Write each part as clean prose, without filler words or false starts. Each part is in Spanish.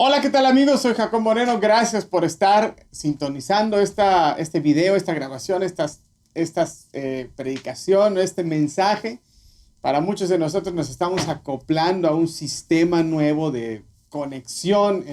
Hola, ¿qué tal amigos? Soy Jacob Moreno. Gracias por estar sintonizando este video, esta grabación, predicación, este mensaje. Para muchos de nosotros nos estamos acoplando a un sistema nuevo de conexión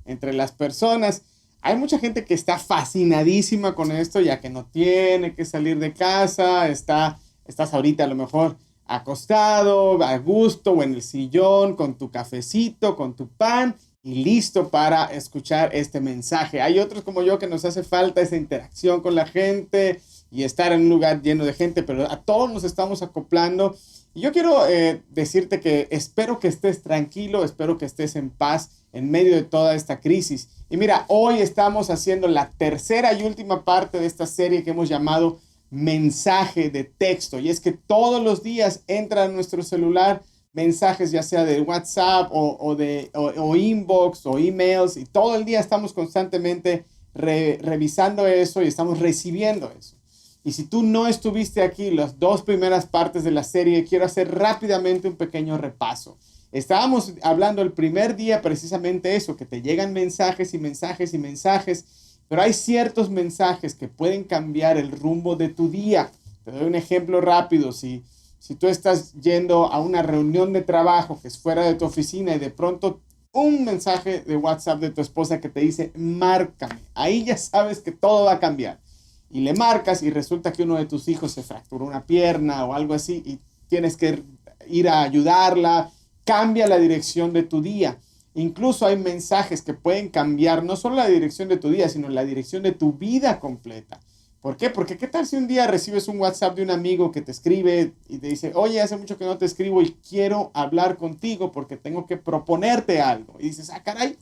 entre las personas. Hay mucha gente que está fascinadísima con esto, ya que no tiene que salir de casa, estás ahorita a lo mejor acostado, a gusto o en el sillón, con tu cafecito, con tu pan y listo para escuchar este mensaje. Hay otros como yo que nos hace falta esa interacción con la gente y estar en un lugar lleno de gente, pero a todos nos estamos acoplando. Y yo quiero decirte que espero que estés tranquilo, espero que estés en paz en medio de toda esta crisis. Y mira, hoy estamos haciendo la tercera y última parte de esta serie que hemos llamado mensaje de texto. Y es que todos los días entra a nuestro celular mensajes, ya sea de WhatsApp o inbox o emails, y todo el día estamos constantemente revisando eso y estamos recibiendo eso. Y si tú no estuviste aquí las dos primeras partes de la serie, quiero hacer rápidamente un pequeño repaso. Estábamos hablando el primer día precisamente eso, que te llegan mensajes y mensajes y mensajes, pero hay ciertos mensajes que pueden cambiar el rumbo de tu día. Te doy un ejemplo rápido. Si tú estás yendo a una reunión de trabajo que es fuera de tu oficina y de pronto un mensaje de WhatsApp de tu esposa que te dice, márcame, ahí ya sabes que todo va a cambiar. Y le marcas y resulta que uno de tus hijos se fracturó una pierna o algo así y tienes que ir a ayudarla. Cambia la dirección de tu día. Incluso hay mensajes que pueden cambiar no solo la dirección de tu día, sino la dirección de tu vida completa. ¿Por qué? Porque ¿qué tal si un día recibes un WhatsApp de un amigo que te escribe y te dice, oye, hace mucho que no te escribo y quiero hablar contigo porque tengo que proponerte algo? Y dices, ah, caray.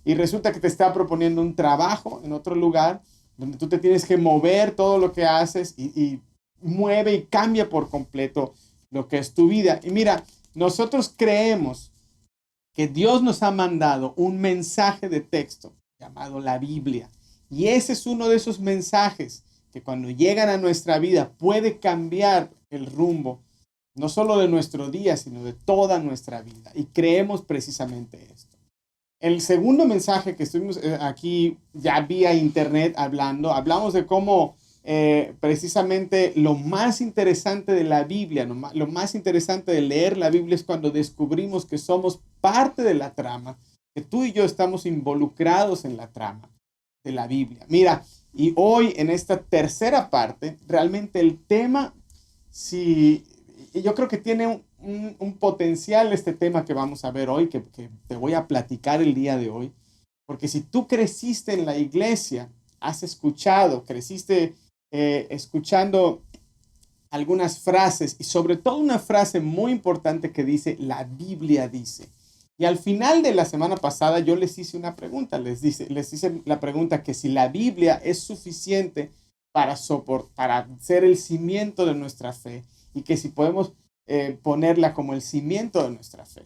Y resulta que te está proponiendo un trabajo en otro lugar donde tú te tienes que mover todo lo que haces y mueve y cambia por completo lo que es tu vida. Y mira, nosotros creemos que Dios nos ha mandado un mensaje de texto llamado la Biblia. Y ese es uno de esos mensajes que cuando llegan a nuestra vida puede cambiar el rumbo, no solo de nuestro día, sino de toda nuestra vida. Y creemos precisamente esto. El segundo mensaje que estuvimos aquí ya vía internet hablamos de cómo precisamente lo más interesante de la Biblia, lo más interesante de leer la Biblia es cuando descubrimos que somos parte de la trama, que tú y yo estamos involucrados en la trama de la Biblia. Mira, y hoy en esta tercera parte, realmente el tema, si, yo creo que tiene un potencial este tema que vamos a ver hoy, que te voy a platicar el día de hoy, porque si tú creciste en la iglesia, has escuchado, creciste escuchando algunas frases y sobre todo una frase muy importante que dice, la Biblia dice. Y al final de la semana pasada yo les hice una pregunta, les hice la pregunta que si la Biblia es suficiente para ser el cimiento de nuestra fe y que si podemos ponerla como el cimiento de nuestra fe.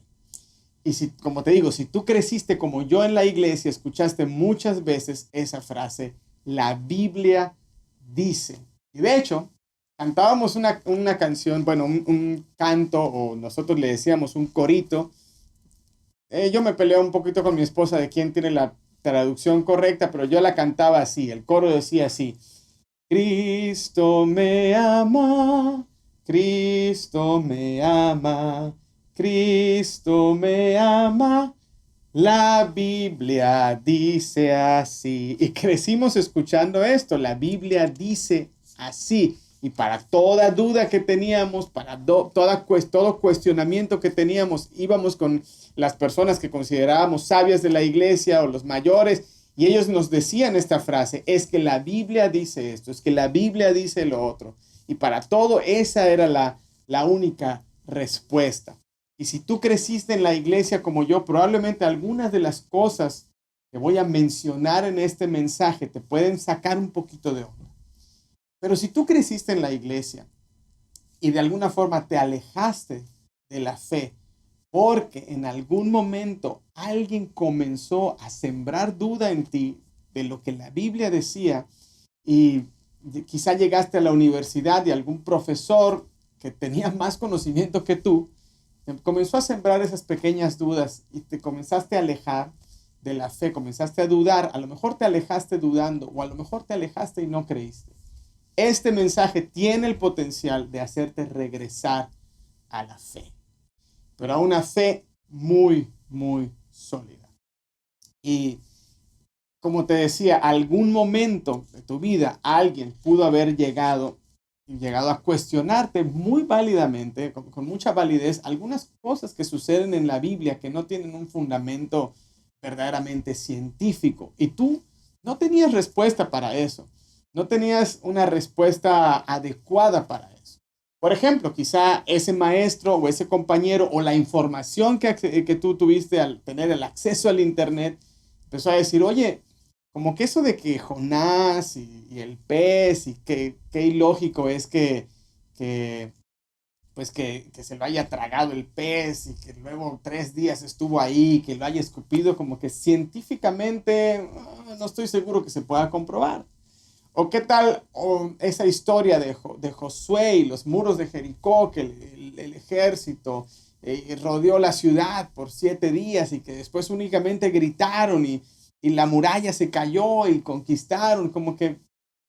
Y si, como te digo, si tú creciste como yo en la iglesia, escuchaste muchas veces esa frase, la Biblia dice. Y de hecho, cantábamos una canción, bueno, un canto, o nosotros le decíamos un corito. Yo me peleé un poquito con mi esposa de quién tiene la traducción correcta, pero yo la cantaba así, el coro decía así, Cristo me ama, Cristo me ama, Cristo me ama, la Biblia dice así. Y crecimos escuchando esto, la Biblia dice así. Y para toda duda que teníamos, para todo cuestionamiento que teníamos, íbamos con las personas que considerábamos sabias de la iglesia o los mayores, y ellos nos decían esta frase, es que la Biblia dice esto, es que la Biblia dice lo otro. Y para todo esa era la única respuesta. Y si tú creciste en la iglesia como yo, probablemente algunas de las cosas que voy a mencionar en este mensaje te pueden sacar un poquito de onda. Pero si tú creciste en la iglesia y de alguna forma te alejaste de la fe porque en algún momento alguien comenzó a sembrar duda en ti de lo que la Biblia decía y quizá llegaste a la universidad y algún profesor que tenía más conocimiento que tú comenzó a sembrar esas pequeñas dudas y te comenzaste a alejar, de la fe, comenzaste a dudar, a lo mejor te alejaste dudando o a lo mejor te alejaste y no creíste. Este mensaje tiene el potencial de hacerte regresar a la fe, pero a una fe muy, muy sólida. Y como te decía, algún momento de tu vida alguien pudo haber llegado a cuestionarte muy válidamente, con mucha validez, algunas cosas que suceden en la Biblia que no tienen un fundamento verdaderamente científico. Y tú no tenías respuesta para eso. No tenías una respuesta adecuada para eso. Por ejemplo, quizá ese maestro o ese compañero o la información que tú tuviste al tener el acceso al Internet empezó a decir, oye, como que eso de que Jonás y el pez y qué ilógico es pues que se lo haya tragado el pez y que luego 3 días estuvo ahí, que lo haya escupido, como que científicamente no estoy seguro que se pueda comprobar. ¿O qué tal esa historia de Josué y los muros de Jericó, que el ejército rodeó la ciudad por 7 días y que después únicamente gritaron y la muralla se cayó y conquistaron? Como que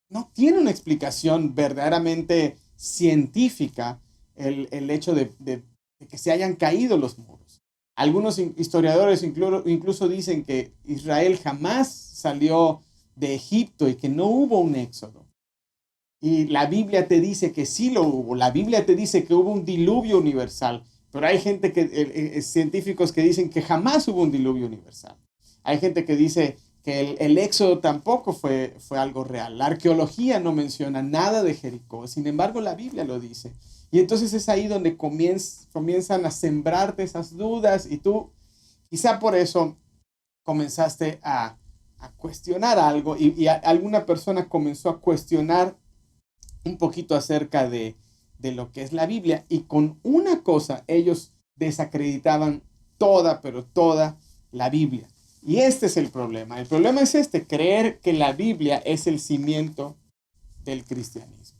no tiene una explicación verdaderamente científica el hecho de que se hayan caído los muros. Algunos historiadores incluso dicen que Israel jamás salió de Egipto y que no hubo un éxodo. Y la Biblia te dice que sí lo hubo. La Biblia te dice que hubo un diluvio universal. Pero hay gente científicos que dicen que jamás hubo un diluvio universal. Hay gente que dice que el éxodo tampoco fue algo real. La arqueología no menciona nada de Jericó. Sin embargo, la Biblia lo dice. Y entonces es ahí donde comienzan a sembrarte esas dudas y tú quizá por eso comenzaste a cuestionar algo y alguna persona comenzó a cuestionar un poquito acerca de lo que es la Biblia y con una cosa ellos desacreditaban toda, pero toda la Biblia. Y este es el problema. El problema es creer que la Biblia es el cimiento del cristianismo.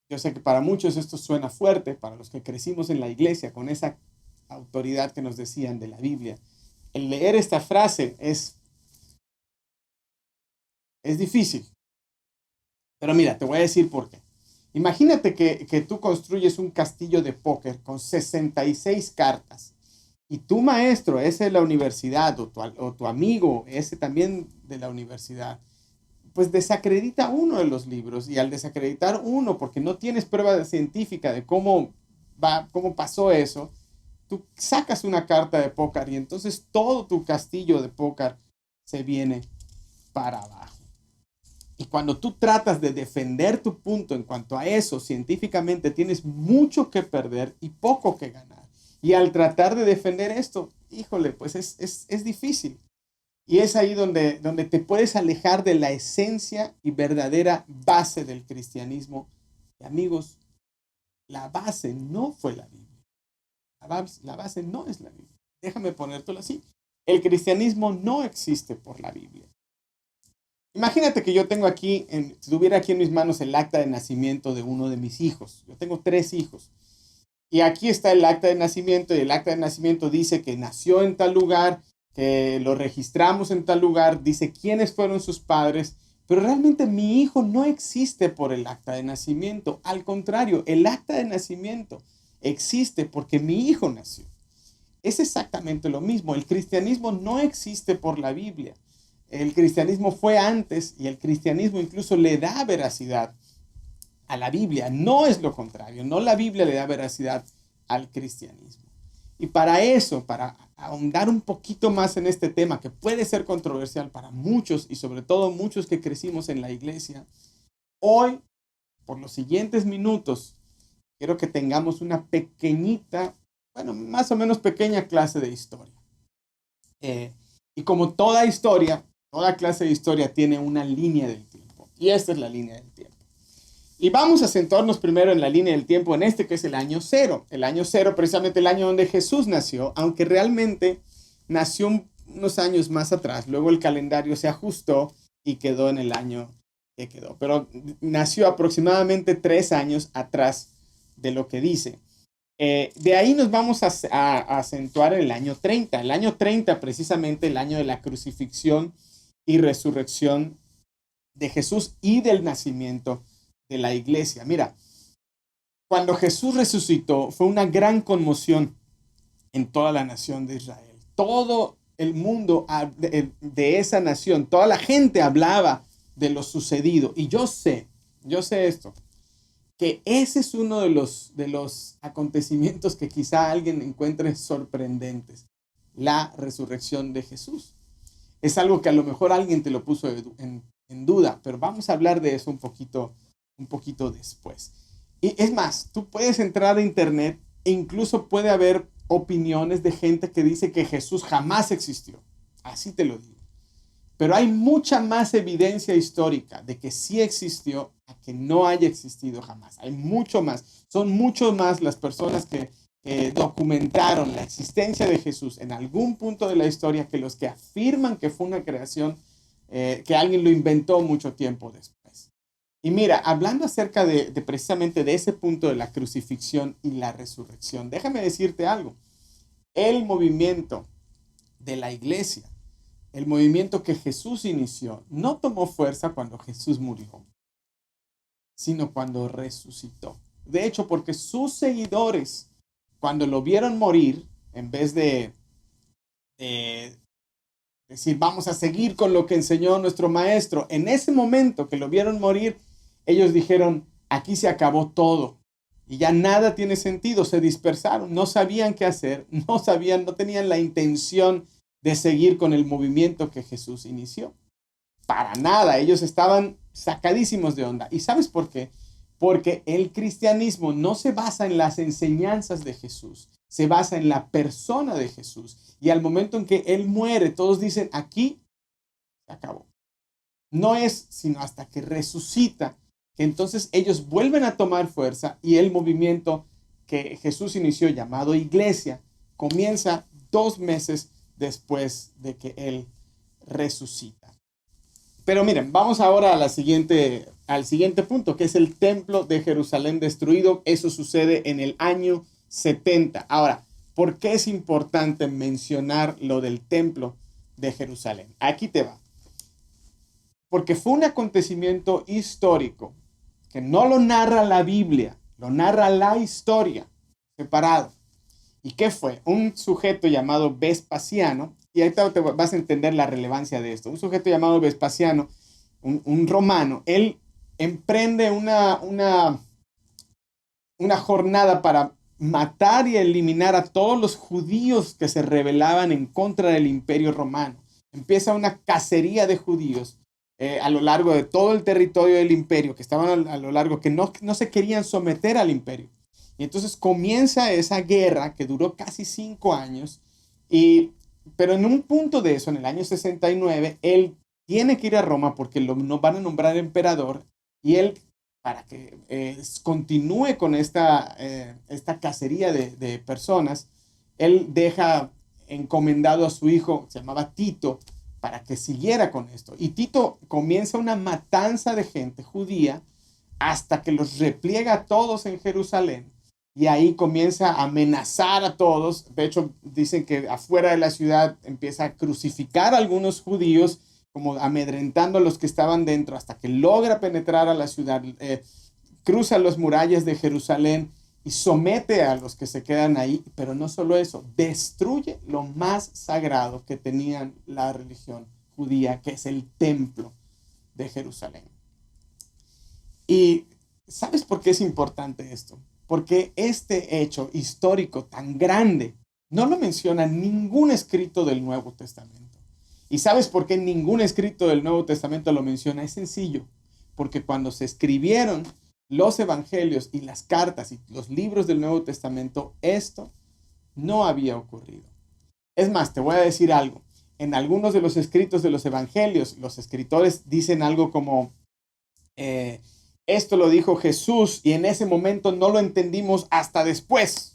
Yo sé que para muchos esto suena fuerte, para los que crecimos en la iglesia con esa autoridad que nos decían de la Biblia. El leer esta frase es difícil. Pero mira, te voy a decir por qué. Imagínate que tú construyes un castillo de póker con 66 cartas y tu maestro, ese de la universidad, o tu amigo, ese también de la universidad, pues desacredita uno de los libros y al desacreditar uno, porque no tienes prueba científica de cómo pasó eso, tú sacas una carta de póker y entonces todo tu castillo de póker se viene para abajo. Y cuando tú tratas de defender tu punto en cuanto a eso, científicamente tienes mucho que perder y poco que ganar. Y al tratar de defender esto, híjole, pues es difícil. Y es ahí donde te puedes alejar de la esencia y verdadera base del cristianismo. Y amigos, la base no fue la Biblia. La base no es la Biblia. Déjame ponértelo así. El cristianismo no existe por la Biblia. Imagínate que yo tengo aquí, tuviera aquí en mis manos el acta de nacimiento de uno de mis hijos. Yo tengo 3 hijos. Y aquí está el acta de nacimiento y el acta de nacimiento dice que nació en tal lugar, que lo registramos en tal lugar, dice quiénes fueron sus padres, pero realmente mi hijo no existe por el acta de nacimiento. Al contrario, el acta de nacimiento existe porque mi hijo nació. Es exactamente lo mismo. El cristianismo no existe por la Biblia. El cristianismo fue antes y el cristianismo incluso le da veracidad a la Biblia. No es lo contrario. No la Biblia le da veracidad al cristianismo. Y para eso, para ahondar un poquito más en este tema que puede ser controversial para muchos y sobre todo muchos que crecimos en la iglesia, hoy, por los siguientes minutos, quiero que tengamos una pequeñita, bueno, más o menos pequeña clase de historia. Y como toda historia, toda clase de historia tiene una línea del tiempo. Y esta es la línea del tiempo. Y vamos a centrarnos primero en la línea del tiempo, que es el año 0. El año 0, precisamente el año donde Jesús nació, aunque realmente nació unos años más atrás. Luego el calendario se ajustó y quedó en el año que quedó. Pero nació aproximadamente 3 años atrás de lo que dice. De ahí nos vamos a acentuar en el año 30. El año 30, precisamente el año de la crucifixión y resurrección de Jesús y del nacimiento de la iglesia. Mira, cuando Jesús resucitó fue una gran conmoción en toda la nación de Israel. Todo el mundo de esa nación, toda la gente hablaba de lo sucedido. Y yo sé esto, que ese es uno de los acontecimientos que quizá alguien encuentre sorprendentes, la resurrección de Jesús. Es algo que a lo mejor alguien te lo puso en duda, pero vamos a hablar de eso un poquito después. Y es más, tú puedes entrar a internet e incluso puede haber opiniones de gente que dice que Jesús jamás existió. Así te lo digo. Pero hay mucha más evidencia histórica de que sí existió a que no haya existido jamás. Hay mucho más. Son mucho más las personas que documentaron la existencia de Jesús en algún punto de la historia que los que afirman que fue una creación, que alguien lo inventó mucho tiempo después. Y mira, hablando acerca de precisamente de ese punto de la crucifixión y la resurrección, déjame decirte algo. El movimiento de la iglesia, el movimiento que Jesús inició, no tomó fuerza cuando Jesús murió, sino cuando resucitó. De hecho, porque sus seguidores, cuando lo vieron morir, en vez de decir, vamos a seguir con lo que enseñó nuestro maestro, en ese momento que lo vieron morir, ellos dijeron, aquí se acabó todo. Y ya nada tiene sentido, se dispersaron, no sabían qué hacer, no tenían la intención de seguir con el movimiento que Jesús inició. Para nada, ellos estaban sacadísimos de onda. ¿Y sabes por qué? Porque el cristianismo no se basa en las enseñanzas de Jesús, se basa en la persona de Jesús. Y al momento en que Él muere, todos dicen, aquí se acabó. No es sino hasta que resucita, que entonces ellos vuelven a tomar fuerza y el movimiento que Jesús inició, llamado iglesia, comienza 2 meses después de que Él resucita. Pero miren, vamos ahora al siguiente punto, que es el templo de Jerusalén destruido. Eso sucede en el año 70. Ahora, ¿por qué es importante mencionar lo del templo de Jerusalén? Aquí te va. Porque fue un acontecimiento histórico que no lo narra la Biblia, lo narra la historia separado. ¿Y qué fue? Un sujeto llamado Vespasiano, y ahorita te vas a entender la relevancia de esto. Un sujeto llamado Vespasiano, un romano, él emprende una jornada para matar y eliminar a todos los judíos que se rebelaban en contra del imperio romano. Empieza una cacería de judíos a lo largo de todo el territorio del imperio, que estaban a lo largo, que no se querían someter al imperio. Y entonces comienza esa guerra que duró casi 5 años, pero en un punto de eso, en el año 69, él tiene que ir a Roma porque lo van a nombrar emperador, y él, para que continúe con esta cacería de personas, él deja encomendado a su hijo, se llamaba Tito, para que siguiera con esto. Y Tito comienza una matanza de gente judía hasta que los repliega a todos en Jerusalén. Y ahí comienza a amenazar a todos. De hecho, dicen que afuera de la ciudad empieza a crucificar a algunos judíos, como amedrentando a los que estaban dentro, hasta que logra penetrar a la ciudad, cruza las murallas de Jerusalén y somete a los que se quedan ahí. Pero no solo eso, destruye lo más sagrado que tenían la religión judía, que es el templo de Jerusalén. ¿Y sabes por qué es importante esto? Porque este hecho histórico tan grande no lo menciona ningún escrito del Nuevo Testamento. ¿Y sabes por qué ningún escrito del Nuevo Testamento lo menciona? Es sencillo, porque cuando se escribieron los evangelios y las cartas y los libros del Nuevo Testamento, esto no había ocurrido. Es más, te voy a decir algo. En algunos de los escritos de los evangelios, los escritores dicen algo como, esto lo dijo Jesús y en ese momento no lo entendimos hasta después.